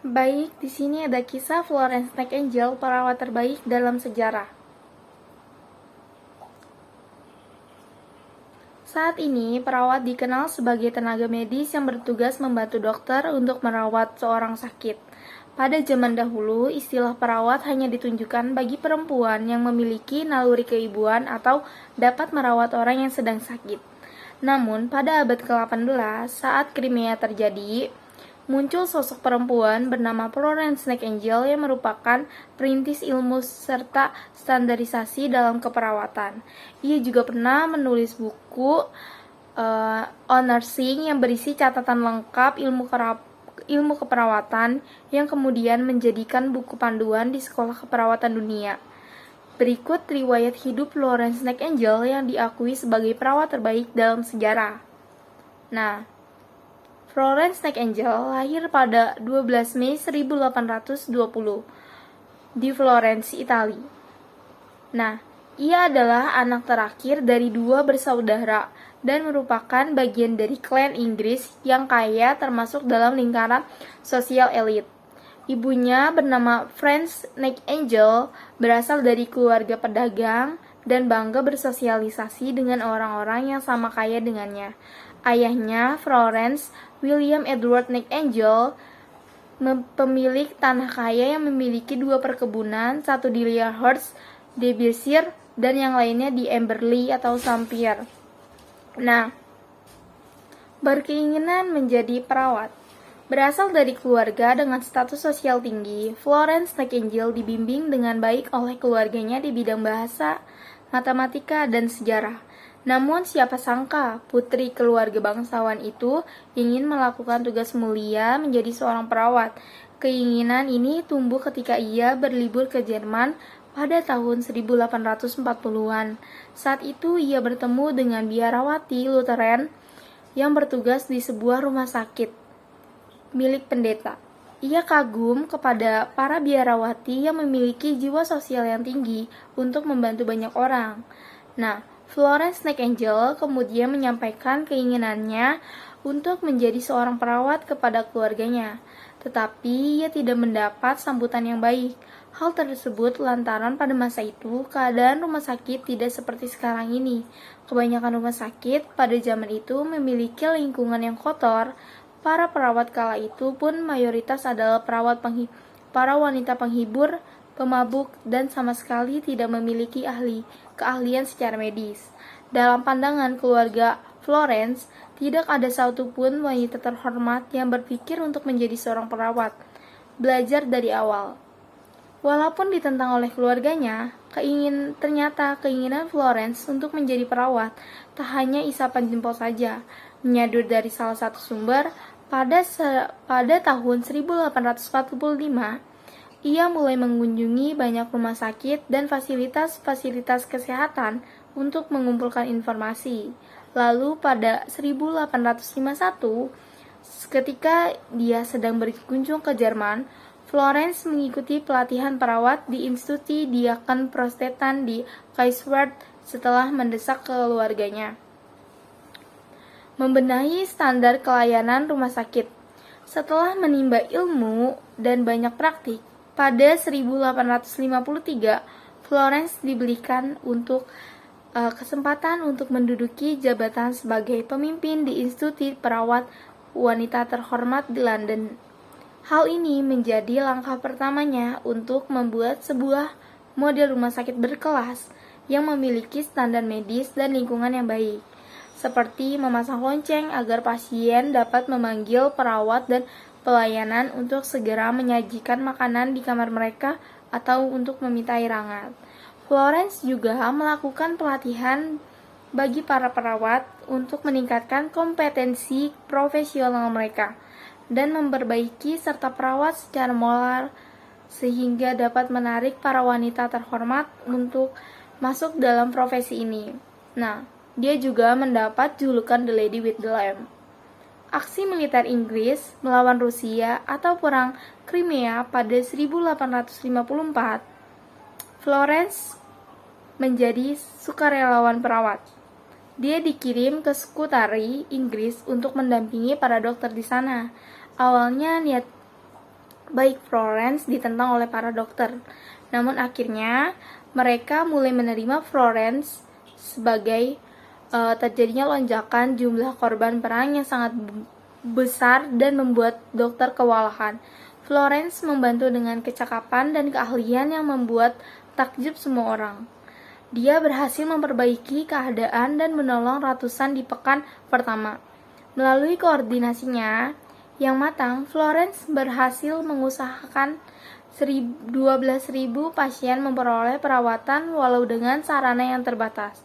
Baik, di sini ada kisah Florence Nightingale, perawat terbaik dalam sejarah. Saat ini, perawat dikenal sebagai tenaga medis yang bertugas membantu dokter untuk merawat seorang sakit. Pada zaman dahulu, istilah perawat hanya ditunjukkan bagi perempuan yang memiliki naluri keibuan atau dapat merawat orang yang sedang sakit. Namun, pada abad ke-18, saat Crimea terjadi, muncul sosok perempuan bernama Florence Nightingale yang merupakan perintis ilmu serta standarisasi dalam keperawatan. Ia juga pernah menulis buku on Nursing yang berisi catatan lengkap ilmu keperawatan yang kemudian menjadikan buku panduan di sekolah keperawatan dunia. Berikut riwayat hidup Florence Nightingale yang diakui sebagai perawat terbaik dalam sejarah. Florence Nightingale lahir pada 12 Mei 1820 di Florence, Italia. Ia adalah anak terakhir dari 2 bersaudara dan merupakan bagian dari klan Inggris yang kaya termasuk dalam lingkaran sosial elit. Ibunya bernama Florence Nightingale, berasal dari keluarga pedagang dan bangga bersosialisasi dengan orang-orang yang sama kaya dengannya. Ayahnya, Florence William Edward Nightingale, pemilik tanah kaya yang memiliki 2 perkebunan, satu di Lyndhurst, Derbyshire, dan yang lainnya di Amberley atau Shropshire. Berkeinginan menjadi perawat. Berasal dari keluarga dengan status sosial tinggi, Florence Nightingale dibimbing dengan baik oleh keluarganya di bidang bahasa, matematika, dan sejarah. Namun siapa sangka putri keluarga bangsawan itu ingin melakukan tugas mulia menjadi seorang perawat. Keinginan ini tumbuh ketika ia berlibur ke Jerman pada tahun 1840-an. Saat itu ia bertemu dengan biarawati Lutheran yang bertugas di sebuah rumah sakit milik pendeta. Ia kagum kepada para biarawati yang memiliki jiwa sosial yang tinggi untuk membantu banyak orang. Florence Nightingale kemudian menyampaikan keinginannya untuk menjadi seorang perawat kepada keluarganya, tetapi ia tidak mendapat sambutan yang baik. Hal tersebut lantaran pada masa itu keadaan rumah sakit tidak seperti sekarang ini. Kebanyakan rumah sakit pada zaman itu memiliki lingkungan yang kotor. Para perawat kala itu pun mayoritas adalah para wanita penghibur, pemabuk, dan sama sekali tidak memiliki keahlian secara medis. Dalam pandangan keluarga Florence, tidak ada satupun wanita terhormat yang berpikir untuk menjadi seorang perawat. Belajar dari awal. Walaupun ditentang oleh keluarganya, ternyata keinginan Florence untuk menjadi perawat tak hanya isapan jempol saja. Menyadur dari salah satu sumber, pada tahun 1845, ia mulai mengunjungi banyak rumah sakit dan fasilitas-fasilitas kesehatan untuk mengumpulkan informasi. Lalu pada 1851, ketika dia sedang berkunjung ke Jerman, Florence mengikuti pelatihan perawat di Institut Diaken Protestan di Kaiserswerth setelah mendesak keluarganya membenahi standar kelayanan rumah sakit. Setelah menimba ilmu dan banyak praktik, pada 1853, Florence diberikan kesempatan untuk menduduki jabatan sebagai pemimpin di Institut Perawat Wanita terhormat di London. Hal ini menjadi langkah pertamanya untuk membuat sebuah model rumah sakit berkelas yang memiliki standar medis dan lingkungan yang baik, seperti memasang lonceng agar pasien dapat memanggil perawat dan pelayanan untuk segera menyajikan makanan di kamar mereka atau untuk meminta air hangat. Florence juga melakukan pelatihan bagi para perawat untuk meningkatkan kompetensi profesional mereka dan memperbaiki serta perawat secara moral sehingga dapat menarik para wanita terhormat untuk masuk dalam profesi ini. Dia juga mendapat julukan The Lady with the Lamp. Aksi militer Inggris melawan Rusia atau Perang Crimea pada 1854, Florence menjadi sukarelawan perawat. Dia dikirim ke Scutari, Inggris untuk mendampingi para dokter di sana. Awalnya baik Florence ditentang oleh para dokter. Namun akhirnya mereka mulai menerima Florence sebagai terjadinya lonjakan jumlah korban perang yang sangat besar dan membuat dokter kewalahan. Florence membantu dengan kecakapan dan keahlian yang membuat takjub semua orang. Dia berhasil memperbaiki keadaan dan menolong ratusan di pekan pertama. Melalui koordinasinya yang matang, Florence berhasil mengusahakan 12.000 pasien memperoleh perawatan walau dengan sarana yang terbatas.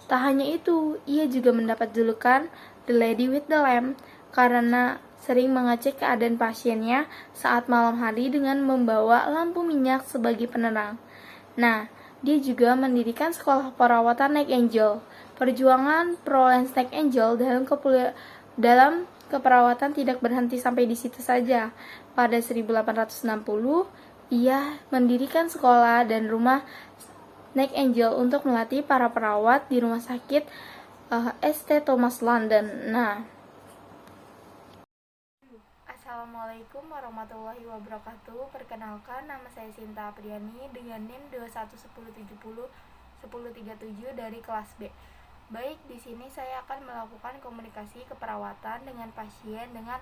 Tak hanya itu, ia juga mendapat julukan The Lady with the Lamp karena sering mengecek keadaan pasiennya saat malam hari dengan membawa lampu minyak sebagai penerang. Nah, dia juga mendirikan sekolah perawatan Night Angel. Perjuangan Florence Night Angel dalam keperawatan tidak berhenti sampai di situ saja. Pada 1860, ia mendirikan sekolah dan rumah Night Angel untuk melatih para perawat di rumah sakit St. Thomas London. Nah, Assalamualaikum warahmatullahi wabarakatuh. Perkenalkan, nama saya Sinta Apriani dengan NIM 2110701037 dari kelas B. Baik, di sini saya akan melakukan komunikasi keperawatan dengan pasien dengan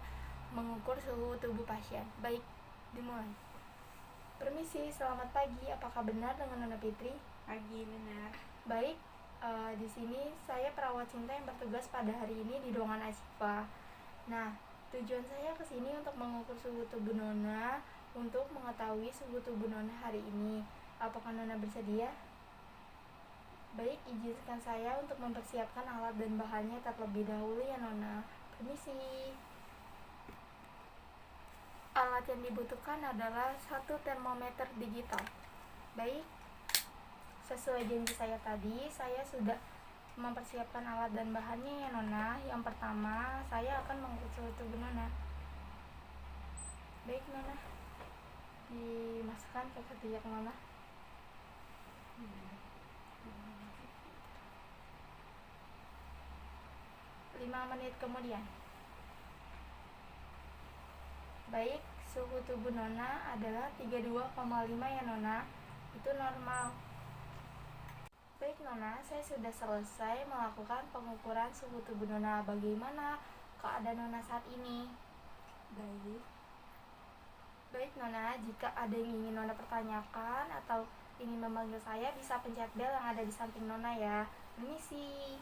mengukur suhu tubuh pasien. Baik, dimulai. Permisi, selamat pagi. Apakah benar dengan Nona Fitri? Pagi, benar. Baik, di sini saya perawat Cinta yang bertugas pada hari ini di ruangan ISIPA. Nah, tujuan saya ke sini untuk mengukur suhu tubuh Nona untuk mengetahui suhu tubuh Nona hari ini. Apakah Nona bersedia? Baik, izinkan saya untuk mempersiapkan alat dan bahannya terlebih dahulu ya Nona. Permisi. Alat yang dibutuhkan adalah satu termometer digital. Baik, sesuai janji saya tadi, saya sudah mempersiapkan alat dan bahannya ya Nona. Yang pertama, saya akan mengukur suhu tubuh Nona. Baik Nona, dimasukkan ke ketiak Nona. 5 menit kemudian. Baik, suhu tubuh Nona adalah 32,5 ya Nona. Itu normal. Baik Nona, saya sudah selesai melakukan pengukuran suhu tubuh Nona. Bagaimana keadaan Nona saat ini? Baik Nona, jika ada yang ingin Nona pertanyakan atau ingin memanggil saya, bisa pencet bel yang ada di samping Nona ya. Permisi.